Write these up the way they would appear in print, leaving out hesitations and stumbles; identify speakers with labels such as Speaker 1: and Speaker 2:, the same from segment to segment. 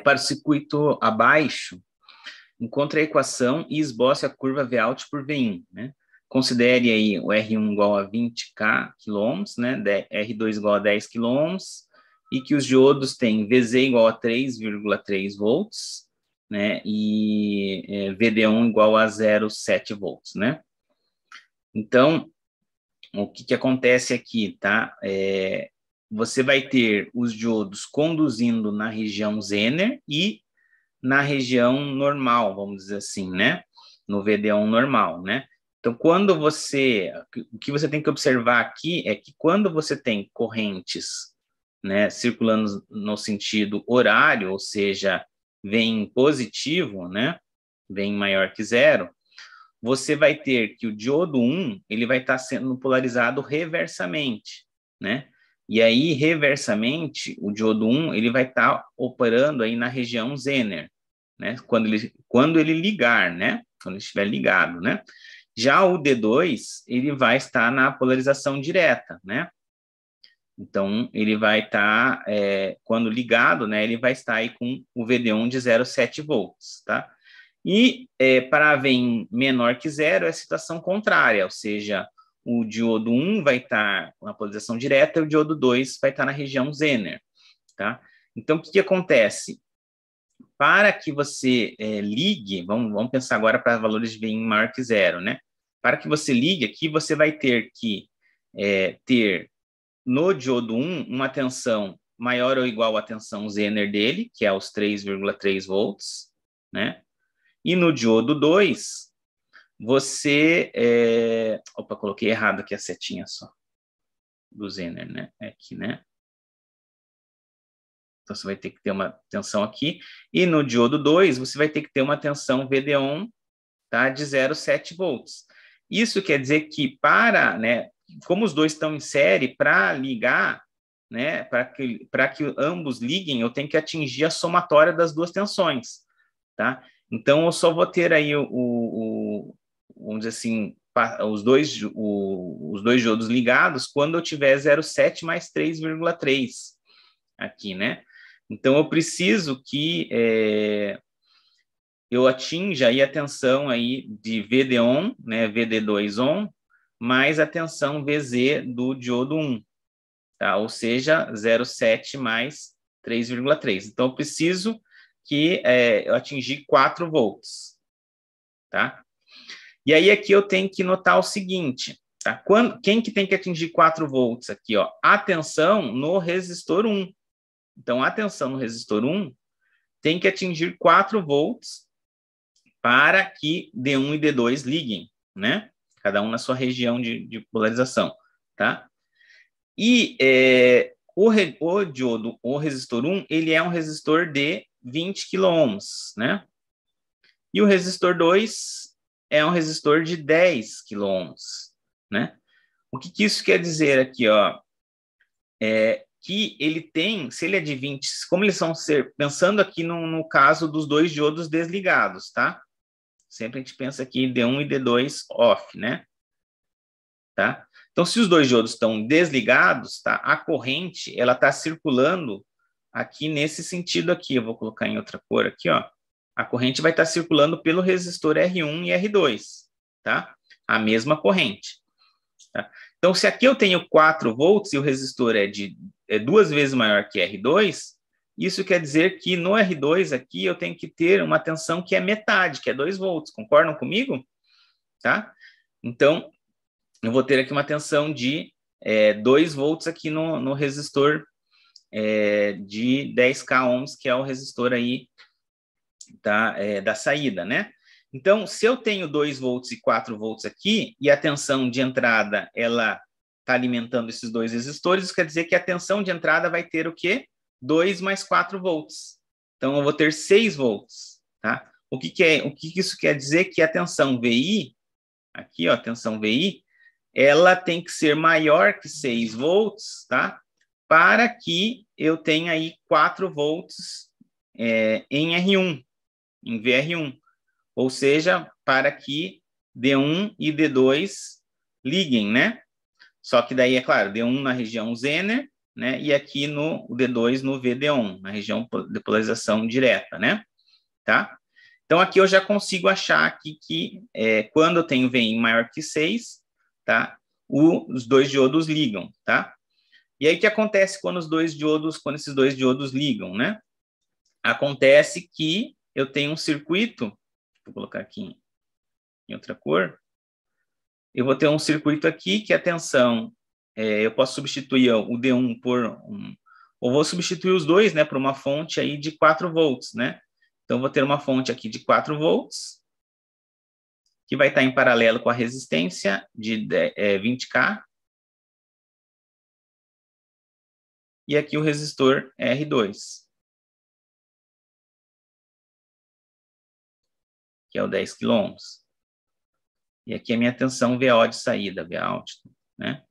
Speaker 1: Para o circuito abaixo, encontre a equação e esboce a curva Vout por V1, né? Considere aí o R1 igual a 20k quilômetros, né? R2 igual a 10 quilômetros, e que os diodos têm VZ igual a 3,3 volts, né? E VD1 igual a 0,7 volts, né? Então, o que acontece aqui, tá? Você vai ter os diodos conduzindo na região Zener e na região normal, vamos dizer assim, né? No VD1 normal, né? Então, o que você tem que observar aqui é que quando você tem correntes, né, circulando no sentido horário, ou seja, vem positivo, né? Vem maior que zero, você vai ter que o diodo 1, ele vai estar sendo polarizado reversamente, né? E aí, reversamente, o diodo 1, ele vai estar operando aí na região Zener, né? Quando ele ligar, né? Quando ele estiver ligado, né? Já o D2, ele vai estar na polarização direta, né? Então, ele vai estar, quando ligado, né? Ele vai estar aí com o VD1 de 0,7 volts, tá? E para V menor que zero é a situação contrária, ou seja, o diodo 1 vai estar na polarização direta e o diodo 2 vai estar na região Zener, tá? Então, o que acontece? Para que você ligue, vamos pensar agora para valores de V maior que zero, né? Para que você ligue aqui, você vai ter que ter no diodo 1 uma tensão maior ou igual à tensão Zener dele, que é os 3,3 volts, né? E no diodo 2, você... Opa, coloquei errado aqui a setinha só. Do Zener, né? Aqui, né? Então, você vai ter que ter uma tensão aqui. E no diodo 2, você vai ter que ter uma tensão VD1, tá, de 0,7 volts. Isso quer dizer que né, como os dois estão em série, para ligar, né, para que ambos liguem, eu tenho que atingir a somatória das duas tensões, tá? Então, eu só vou ter aí vamos dizer assim, os dois diodos ligados quando eu tiver 0,7 mais 3,3 aqui, né? Então, eu preciso que eu atinja aí a tensão aí de VD-on, né, VD2-on, mais a tensão VZ do diodo 1, tá? Ou seja, 0,7 mais 3,3. Então, eu preciso que eu atingir 4 volts, tá? E aí, aqui eu tenho que notar o seguinte, tá? Quem que tem que atingir 4 volts aqui, ó? A tensão no resistor 1. Então, a tensão no resistor 1 tem que atingir 4 volts para que D1 e D2 liguem, né? Cada um na sua região de polarização, tá? E o resistor 1, ele é um resistor de 20 kΩ, né? E o resistor 2 é um resistor de 10 kΩ, né? O que isso quer dizer aqui, ó? Que ele tem, se ele é de 20, como eles vão ser, pensando aqui no caso dos dois diodos desligados, tá? Sempre a gente pensa aqui D1 e D2 off, né? Tá? Então, se os dois diodos estão desligados, tá? A corrente, ela está circulando aqui nesse sentido aqui. Eu vou colocar em outra cor aqui, ó. A corrente vai estar circulando pelo resistor R1 e R2, tá? A mesma corrente. Tá? Então, se aqui eu tenho 4 volts e o resistor é 2 vezes maior que R2, isso quer dizer que no R2 aqui eu tenho que ter uma tensão que é metade, que é 2 volts. Concordam comigo? Tá? Então, eu vou ter aqui uma tensão de 2 volts aqui no resistor de 10k ohms, que é o resistor aí da saída, né? Então, se eu tenho 2 volts e 4 volts aqui, e a tensão de entrada, ela está alimentando esses dois resistores, isso quer dizer que a tensão de entrada vai ter o quê? 2 mais 4 volts. Então, eu vou ter 6 volts, tá? O que isso quer dizer? Que a tensão VI, aqui, ó, a tensão VI, ela tem que ser maior que 6 volts, tá? Para que eu tenha aí 4 volts em R1, em VR1. Ou seja, para que D1 e D2 liguem, né? Só que daí, é claro, D1 na região Zener né? E aqui no D2 no VD1, na região de polarização direta, né? Tá? Então, aqui eu já consigo achar aqui que quando eu tenho VI maior que 6, tá? Os dois diodos ligam, tá? E aí, o que acontece quando esses dois diodos ligam, né? Acontece que eu tenho um circuito, vou colocar aqui em outra cor, eu vou ter um circuito aqui que a tensão, eu posso substituir o D1 por ou vou substituir os dois, né, por uma fonte aí de 4 volts, né? Então, vou ter uma fonte aqui de 4 volts, que vai estar em paralelo com a resistência de 20K. E aqui o resistor R2, que é o 10 kΩ. E aqui a minha tensão VO de saída, Vout, né?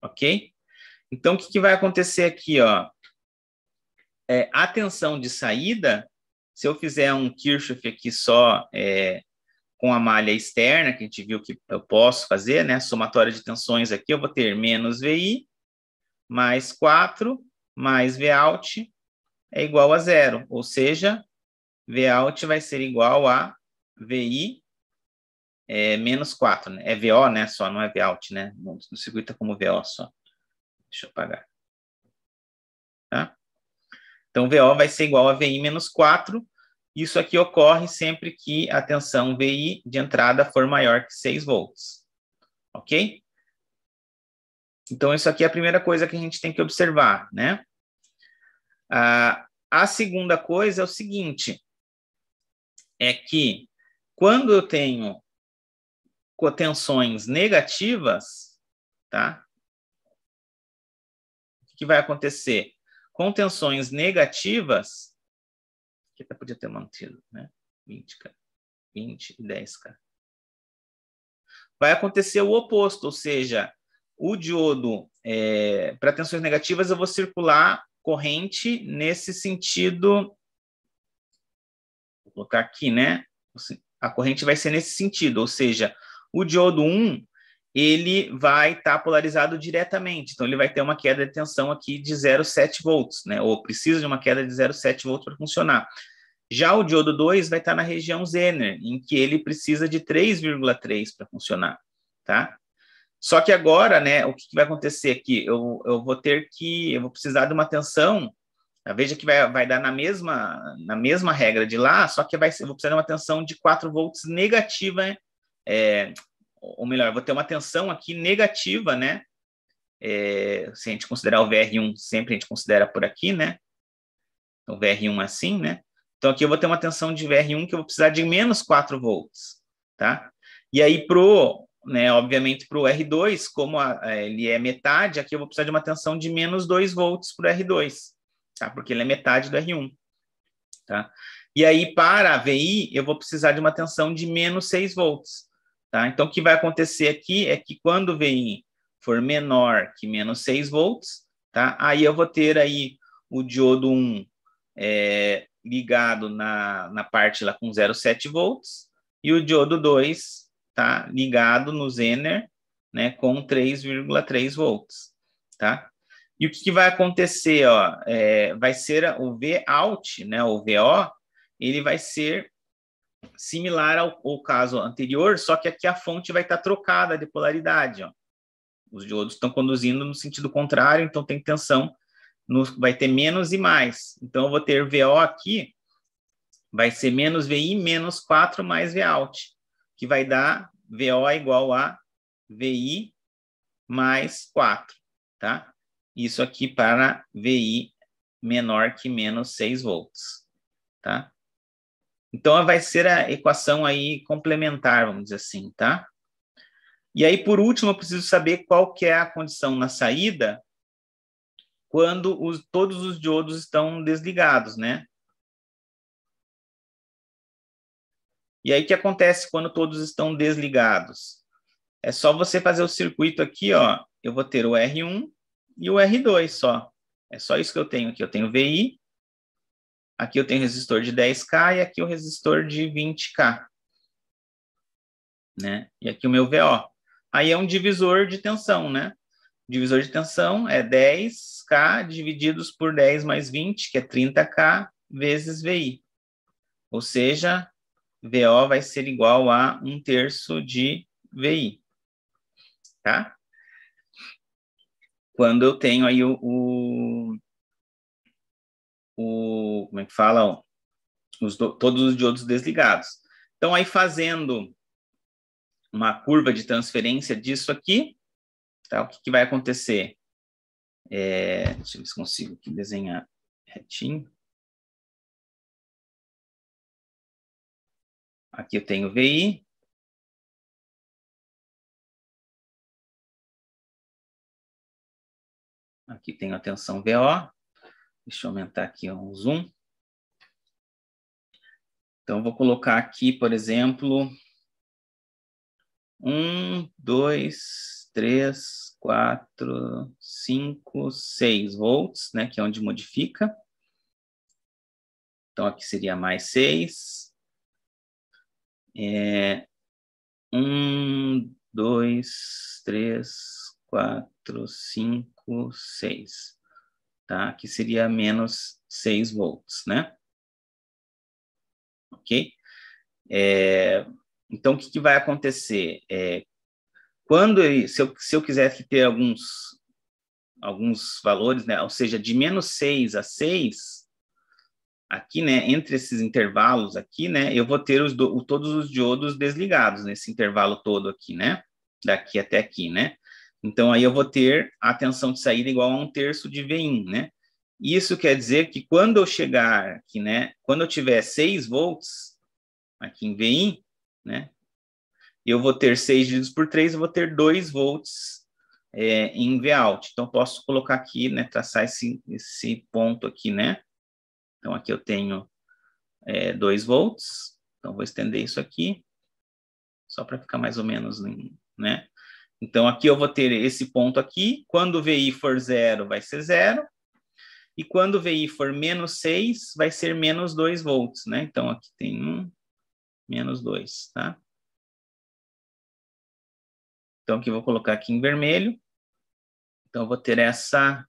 Speaker 1: Ok? Então, o que vai acontecer aqui, ó? A tensão de saída, se eu fizer um Kirchhoff aqui só com a malha externa, que a gente viu que eu posso fazer, né? Somatória de tensões aqui, eu vou ter menos VI, mais 4, mais Vout, é igual a 0. Ou seja, Vout vai ser igual a VI menos 4. Né? É VO, né? Só, não é Vout, né? No circuito é como VO só. Deixa eu apagar. Tá? Então, VO vai ser igual a VI menos 4. Isso aqui ocorre sempre que a tensão VI de entrada for maior que 6 volts. Ok? Então, isso aqui é a primeira coisa que a gente tem que observar, né? A segunda coisa é o seguinte, é que quando eu tenho tensões negativas, tá? O que vai acontecer? Com tensões negativas, que até podia ter mantido, né? 20K, 20 e 10K. Vai acontecer o oposto, ou seja, o diodo, para tensões negativas, eu vou circular corrente nesse sentido. Vou colocar aqui, né? A corrente vai ser nesse sentido, ou seja, o diodo 1, ele vai estar polarizado diretamente, então ele vai ter uma queda de tensão aqui de 0,7 volts, né? Ou precisa de uma queda de 0,7 volts para funcionar. Já o diodo 2 vai estar na região Zener, em que ele precisa de 3,3 para funcionar, tá? Só que agora, né, o que vai acontecer aqui? Eu vou precisar de uma tensão. Veja que vai dar na mesma regra de lá, só que eu vou precisar de uma tensão de 4 volts negativa, ou melhor, eu vou ter uma tensão aqui negativa, né? Se a gente considerar o VR1, sempre a gente considera por aqui, né? O VR1 assim, né? Então aqui eu vou ter uma tensão de VR1 que eu vou precisar de menos 4 volts, tá? E aí obviamente para o R2, como ele é metade, aqui eu vou precisar de uma tensão de menos 2 volts para o R2. Tá? Porque ele é metade do R1. Tá? E aí, para a VI, eu vou precisar de uma tensão de menos 6 volts. Tá? Então, o que vai acontecer aqui é que quando o VI for menor que menos 6 volts, tá? Aí eu vou ter aí o diodo 1 ligado na parte lá com 0,7 volts e o diodo 2 tá? Ligado no Zener, né, com 3,3 volts. Tá? E o que vai acontecer? Ó, vai ser o Vout, né, o VO, ele vai ser similar ao caso anterior, só que aqui a fonte vai estar trocada de polaridade. Ó. Os diodos estão conduzindo no sentido contrário, então tem tensão, vai ter menos e mais. Então, eu vou ter VO aqui, vai ser menos VI menos 4 mais Vout, que vai dar VO igual a VI mais 4, tá? Isso aqui para VI menor que menos 6 volts, tá? Então, vai ser a equação aí complementar, vamos dizer assim, tá? E aí, por último, eu preciso saber qual que é a condição na saída quando todos os diodos estão desligados, né? E aí, o que acontece quando todos estão desligados? É só você fazer o circuito aqui, ó. Eu vou ter o R1 e o R2 só. É só isso que eu tenho aqui. Eu tenho VI, aqui eu tenho resistor de 10K e aqui o resistor de 20K. Né? E aqui o meu VO. Aí é um divisor de tensão, né? divisor de tensão é 10K divididos por 10 mais 20, que é 30K, vezes VI. Ou seja, VO vai ser igual a 1/3 de VI. Tá? Quando eu tenho aí como é que fala? Todos os diodos desligados. Então, aí fazendo uma curva de transferência disso aqui, tá? O que vai acontecer? Deixa eu ver se consigo aqui desenhar retinho. Aqui eu tenho VI. Aqui tenho a tensão VO. Deixa eu aumentar aqui o zoom. Então, vou colocar aqui, por exemplo, 1, 2, 3, 4, 5, 6 volts, né? Que é onde modifica. Então, aqui seria mais 6. 1, 2, 3, 4, 5, 6. Tá? Aqui seria menos 6 volts, né? Ok? Então, o que vai acontecer? Se eu quiser ter alguns valores, né? Ou seja, de menos 6 a 6, aqui, né, entre esses intervalos aqui, né, eu vou ter todos os diodos desligados nesse intervalo todo aqui, né? Daqui até aqui, né? Então, aí eu vou ter a tensão de saída igual a 1/3 de Vin, né? Isso quer dizer que quando eu chegar aqui, né, quando eu tiver 6 volts aqui em Vin, né, eu vou ter 6 divididos por 3, eu vou ter 2 volts em Vout. Então, posso colocar aqui, né, traçar esse ponto aqui, né? Então, aqui eu tenho 2 volts. Então, vou estender isso aqui, só para ficar mais ou menos, né? Então, aqui eu vou ter esse ponto aqui. Quando o VI for 0, vai ser 0. E quando o VI for menos 6, vai ser menos 2 volts, né? Então, aqui tem 1, menos 2, tá? Então, aqui eu vou colocar aqui em vermelho. Então, eu vou ter essa...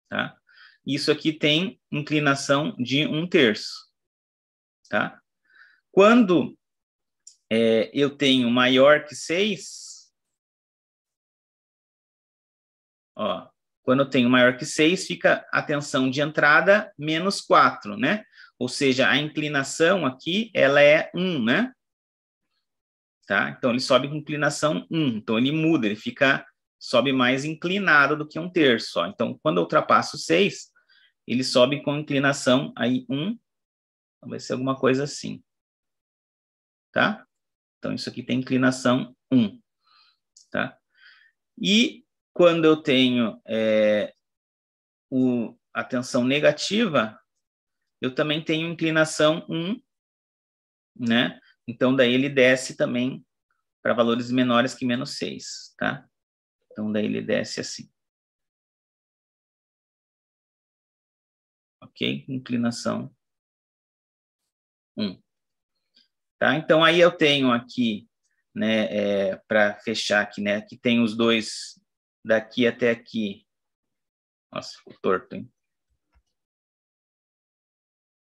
Speaker 1: Tá? Isso aqui tem inclinação de 1/3, tá? Quando eu tenho maior que 6, ó, quando eu tenho maior que 6, fica a tensão de entrada menos 4, né? Ou seja, a inclinação aqui, ela é 1, né? Tá? Então, ele sobe com inclinação 1. Então, ele muda, ele sobe mais inclinado do que 1/3. Ó. Então, quando eu ultrapasso 6, ele sobe com inclinação aí 1. Vai ser alguma coisa assim. Tá? Então, isso aqui tem inclinação 1. Tá? E quando eu tenho a tensão negativa, eu também tenho inclinação 1, né? Então, daí ele desce também para valores menores que menos 6, tá? Então, daí ele desce assim. Ok? Inclinação 1. Tá? Então, aí eu tenho aqui, né, para fechar aqui, né, aqui tem os dois daqui até aqui. Nossa, ficou torto, hein?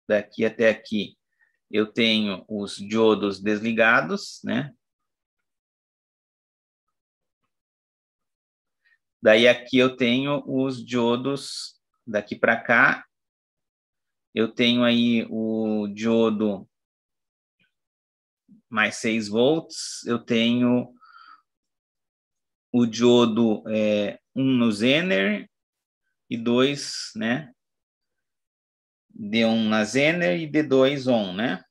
Speaker 1: Daqui até aqui, eu tenho os diodos desligados, né? Daí aqui eu tenho os diodos daqui para cá. Eu tenho aí o diodo mais 6 volts. Eu tenho o diodo 1 no Zener e 2, né? D1 na Zener e D2 on, né?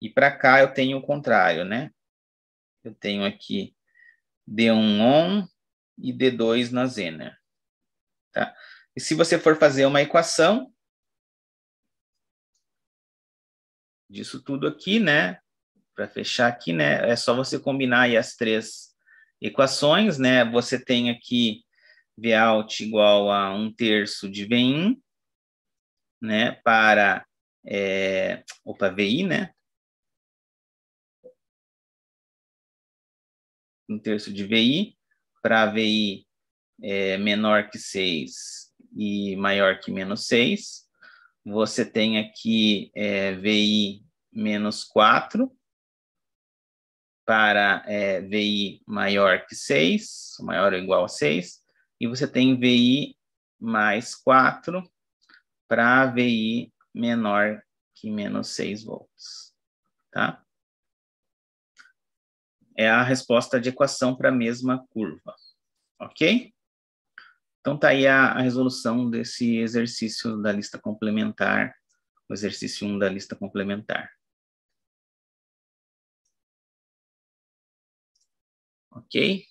Speaker 1: E para cá eu tenho o contrário, né? Eu tenho aqui D1 on e D2 na Zener. Tá? E se você for fazer uma equação disso tudo aqui, né? Para fechar aqui, né? É só você combinar aí as três equações, né? Você tem aqui Vout igual a 1/3 de Vin, né? Para VI, né? 1/3 de VI, para VI menor que 6 e maior que menos 6. Você tem aqui VI menos 4 para VI maior que 6, maior ou igual a 6, e você tem VI mais 4 para VI menor que menos 6 volts, tá? É a resposta de equação para a mesma curva, ok? Então, tá aí a resolução desse exercício da lista complementar, o exercício 1 da lista complementar. Ok?